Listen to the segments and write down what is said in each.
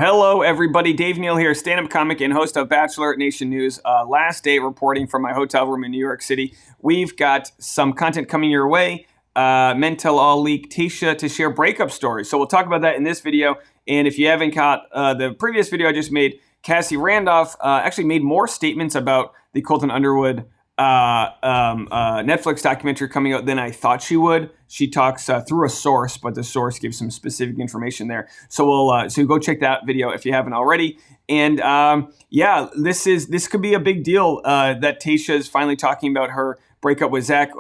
Hello, everybody. Dave Neal here, stand-up comic and host of Bachelorette Nation News. Last day reporting from my hotel room in New York City. We've got some content coming your way. Men Tell All leak Tayshia to share breakup stories. So we'll talk about that in this video. And if you haven't caught the previous video I just made, Cassie Randolph actually made more statements about the Colton Underwood Netflix documentary coming out than I thought she would. She talks through a source, but the source gives some specific information there. So we'll go check that video if you haven't already. And yeah, this could be a big deal that Tayshia is finally talking about her breakup with Zach.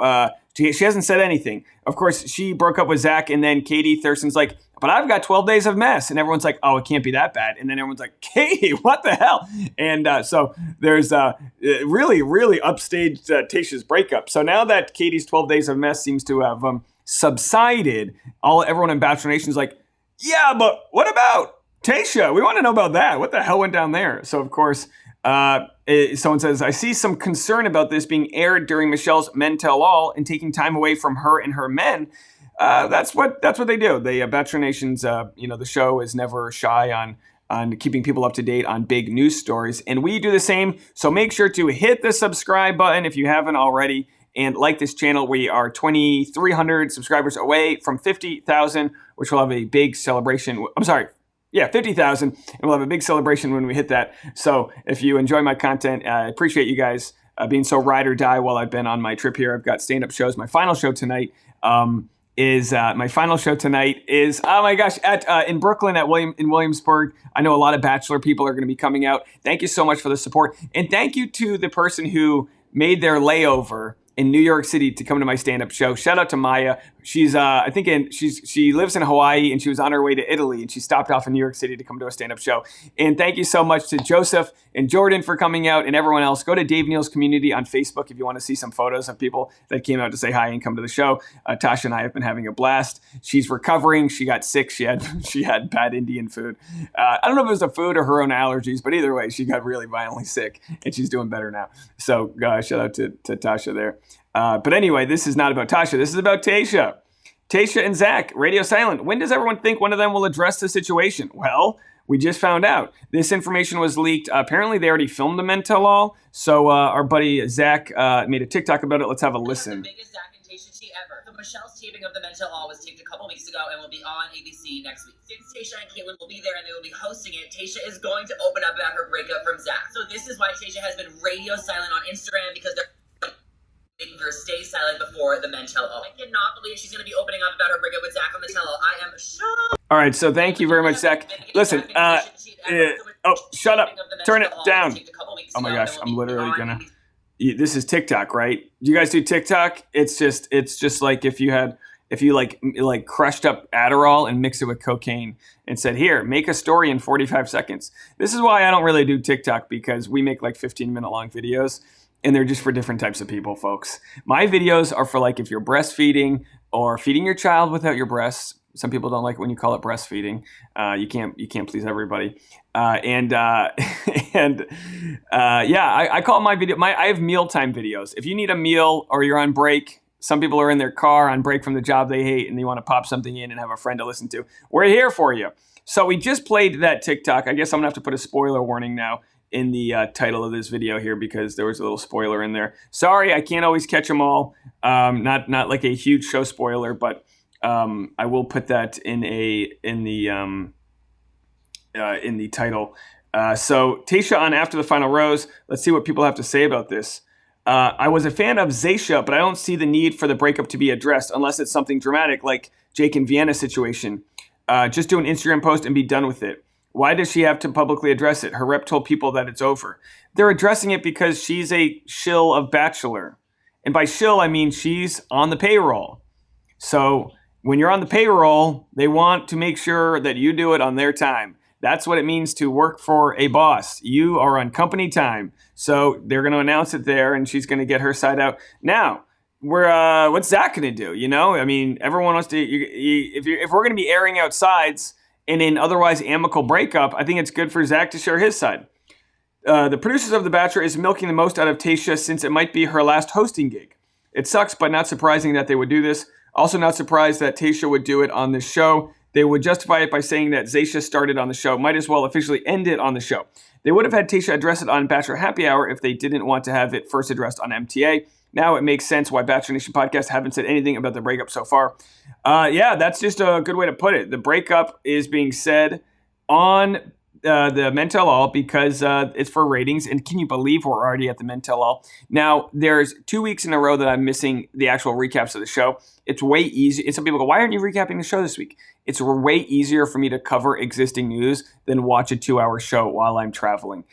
She hasn't said anything. Of course, she broke up with Zach, and then Katie Thurston's like, but I've got 12 days of mess. And everyone's like, oh, it can't be that bad. And then everyone's like, Katie, what the hell? And so there's really upstaged Tayshia's breakup. So now that Katie's 12 days of mess seems to have subsided, everyone in Bachelor Nation is like, yeah, but what about Tayshia? We want to know about that. What the hell went down there? So, of course, someone says, I see some concern about this being aired during Michelle's Men Tell All and taking time away from her and her men. That's what they do. The Bachelor Nation's, the show is never shy on keeping people up to date on big news stories. And we do the same. So make sure to hit the subscribe button if you haven't already. And like this channel, we are 2,300 subscribers away from 50,000, which will have a big celebration. I'm sorry. Yeah, 50,000, and we'll have a big celebration when we hit that. So if you enjoy my content, I appreciate you guys being so ride or die while I've been on my trip here. I've got stand-up shows. My final show tonight is oh my gosh, in Brooklyn in Williamsburg. I know a lot of Bachelor people are going to be coming out. Thank you so much for the support, and thank you to the person who made their layover in New York City to come to my stand-up show. Shout out to Maya. She's she lives in Hawaii, and she was on her way to Italy, and she stopped off in New York City to come to a stand-up show. And thank you so much to Joseph and Jordan for coming out, and everyone else. Go to Dave Neal's community on Facebook if you want to see some photos of people that came out to say hi and come to the show. Tasha and I have been having a blast. She's recovering. She got sick. She had bad Indian food. I don't know if it was the food or her own allergies, but either way, she got really violently sick, and she's doing better now. So shout out to Tasha there. But anyway, this is not about Tasha. This is about Tayshia. Tayshia and Zach, radio silent. When does everyone think one of them will address the situation? Well, we just found out. This information was leaked. Apparently, they already filmed the Men Tell All. So our buddy Zach made a TikTok about it. Let's have a listen. The biggest Zach and Tayshia tea ever. So Michelle's taping of the Men Tell All was taped a couple weeks ago and will be on ABC next week. Since Tayshia and Caitlin will be there and they will be hosting it, Tayshia is going to open up about her breakup from Zach. So this is why Tayshia has been radio silent on Instagram, because they're making her stay silent before the Men Tell All. I cannot believe she's going to be opening up about her breakup with Zach on the Tell All. I am shocked. All right, so thank you very much, Zach. Listen, shut up. Turn it down. Oh my gosh, I'm literally gonna. This is TikTok, right? Do you guys do TikTok? It's just like if you like crushed up Adderall and mix it with cocaine and said, here, make a story in 45 seconds. This is why I don't really do TikTok, because we make like 15-minute long videos. And they're just for different types of people, folks. My videos are for like if you're breastfeeding or feeding your child without your breasts. Some people don't like it when you call it breastfeeding. You can't please everybody. Yeah, I call my video. I have mealtime videos. If you need a meal or you're on break, some people are in their car on break from the job they hate and they want to pop something in and have a friend to listen to. We're here for you. So we just played that TikTok. I guess I'm gonna have to put a spoiler warning now in the title of this video here, because there was a little spoiler in there. Sorry, I can't always catch them all. Not like a huge show spoiler, but I will put that in the title. So Tayshia on After the Final Rose. Let's see what people have to say about this. I was a fan of Zaysha, but I don't see the need for the breakup to be addressed unless it's something dramatic like Jake and Vienna situation. Just do an Instagram post and be done with it. Why does she have to publicly address it? Her rep told people that it's over. They're addressing it because she's a shill of Bachelor. And by shill, I mean she's on the payroll. So when you're on the payroll, they want to make sure that you do it on their time. That's what it means to work for a boss. You are on company time. So they're going to announce it there, and she's going to get her side out. Now, what's Zach going to do? You know, I mean, everyone wants to. If we're going to be airing out sides in an otherwise amicable breakup, I think it's good for Zach to share his side. The producers of The Bachelor is milking the most out of Tayshia since it might be her last hosting gig. It sucks, but not surprising that they would do this. Also not surprised that Tayshia would do it on this show. They would justify it by saying that Tayshia started on the show, might as well officially end it on the show. They would have had Tayshia address it on Bachelor Happy Hour if they didn't want to have it first addressed on MTA. Now it makes sense why Bachelor Nation podcast haven't said anything about the breakup so far. Yeah, that's just a good way to put it. The breakup is being said on the Men Tell All because it's for ratings. And can you believe we're already at the Men Tell All? Now, there's 2 weeks in a row that I'm missing the actual recaps of the show. It's way easy. And some people go, why aren't you recapping the show this week? It's way easier for me to cover existing news than watch a 2-hour show while I'm traveling.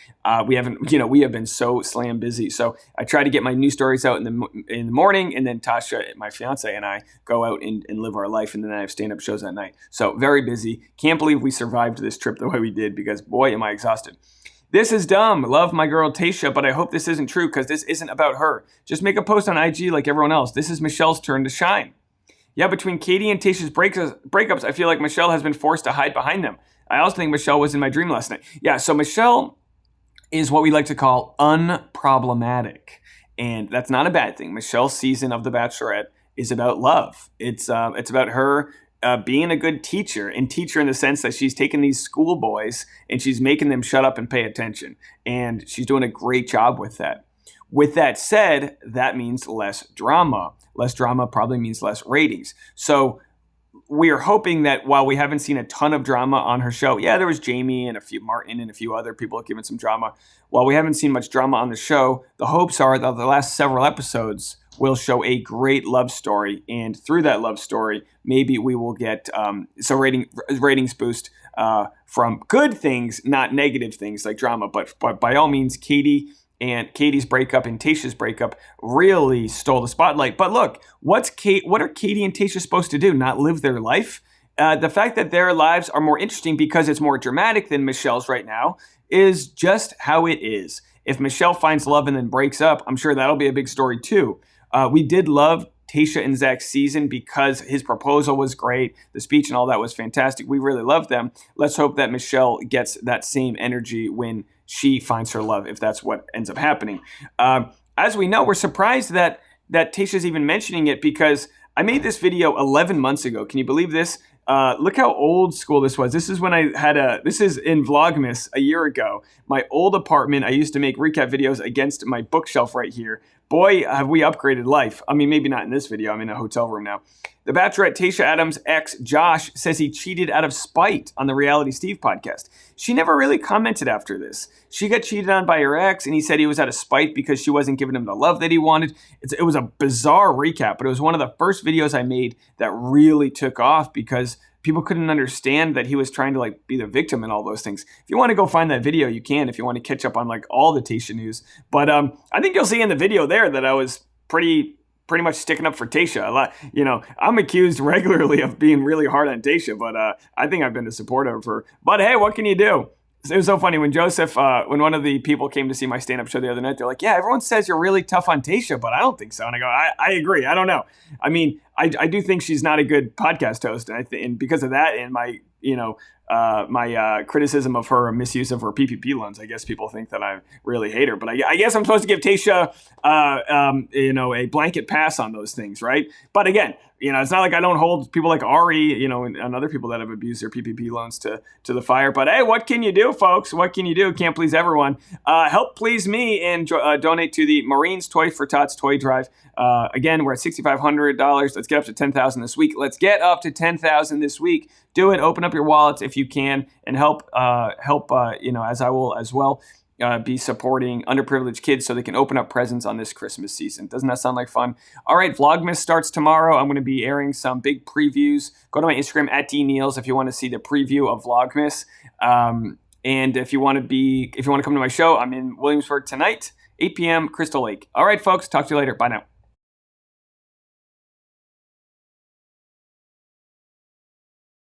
We have been so slam busy. So I try to get my news stories out in the morning, and then Tasha, my fiance, and I go out and live our life, and then I have stand-up shows at night. So very busy. Can't believe we survived this trip the way we did because, boy, am I exhausted. This is dumb. Love my girl Tayshia, but I hope this isn't true because this isn't about her. Just make a post on IG like everyone else. This is Michelle's turn to shine. Yeah, between Katie and Tayshia's breakups, I feel like Michelle has been forced to hide behind them. I also think Michelle was in my dream last night. Yeah, so Michelle is what we like to call unproblematic. And that's not a bad thing. Michelle's season of The Bachelorette is about love. It's about her being a good teacher, and teacher in the sense that she's taking these schoolboys and she's making them shut up and pay attention. And she's doing a great job with that. With that said, that means less drama. Less drama probably means less ratings. So we are hoping that while we haven't seen a ton of drama on her show, yeah, there was Jamie and Martin and a few other people giving some drama. While we haven't seen much drama on the show, the hopes are that the last several episodes will show a great love story. And through that love story, maybe we will get ratings boost from good things, not negative things like drama. But by all means, Katie's breakup and Tayshia's breakup really stole the spotlight. But look, what are Katie and Tayshia supposed to do? Not live their life? The fact that their lives are more interesting because it's more dramatic than Michelle's right now is just how it is. If Michelle finds love and then breaks up, I'm sure that'll be a big story too. We did love Tayshia and Zach's season because his proposal was great. The speech and all that was fantastic. We really loved them. Let's hope that Michelle gets that same energy when she finds her love, if that's what ends up happening. As we know, we're surprised that Tayshia's even mentioning it because I made this video 11 months ago. Can you believe this? Look how old school this was. This is when I had this is in Vlogmas a year ago. My old apartment, I used to make recap videos against my bookshelf right here. Boy, have we upgraded life. I mean, maybe not in this video. I'm in a hotel room now. The Bachelorette Tayshia Adams' ex, Josh, says he cheated out of spite on the Reality Steve podcast. She never really commented after this. She got cheated on by her ex, and he said he was out of spite because she wasn't giving him the love that he wanted. It was a bizarre recap, but it was one of the first videos I made that really took off because people couldn't understand that he was trying to be the victim and all those things. If you want to go find that video, you can if you want to catch up on all the Tayshia news. But I think you'll see in the video there that I was pretty much sticking up for Tayshia. I'm accused regularly of being really hard on Tayshia, but I think I've been a supporter of her. But hey, what can you do? It was so funny when when one of the people came to see my stand-up show the other night, they're like, yeah, everyone says you're really tough on Tayshia, but I don't think so. And I go, I agree. I don't know. I mean, I do think she's not a good podcast host. And because of that and my, my criticism of her misuse of her PPP loans, I guess people think that I really hate her. But I guess I'm supposed to give Tayshia, a blanket pass on those things, right? But again, it's not like I don't hold people like Ari, and other people that have abused their PPP loans to the fire. But hey, what can you do, folks? What can you do? Can't please everyone. Help please me and donate to the Marines Toy for Tots Toy Drive. Again, we're at $6,500. Let's get up to $10,000 this week. Let's get up to $10,000 this week. Do it. Open up your wallets if you can, and help. As I will as well. Be supporting underprivileged kids so they can open up presents on this Christmas season. Doesn't that sound like fun? All right, Vlogmas starts tomorrow. I'm going to be airing some big previews. Go to my Instagram @DNeals if you want to see the preview of Vlogmas. And if you want to come to my show, I'm in Williamsburg tonight, 8 p.m. Crystal Lake. All right, folks. Talk to you later. Bye now.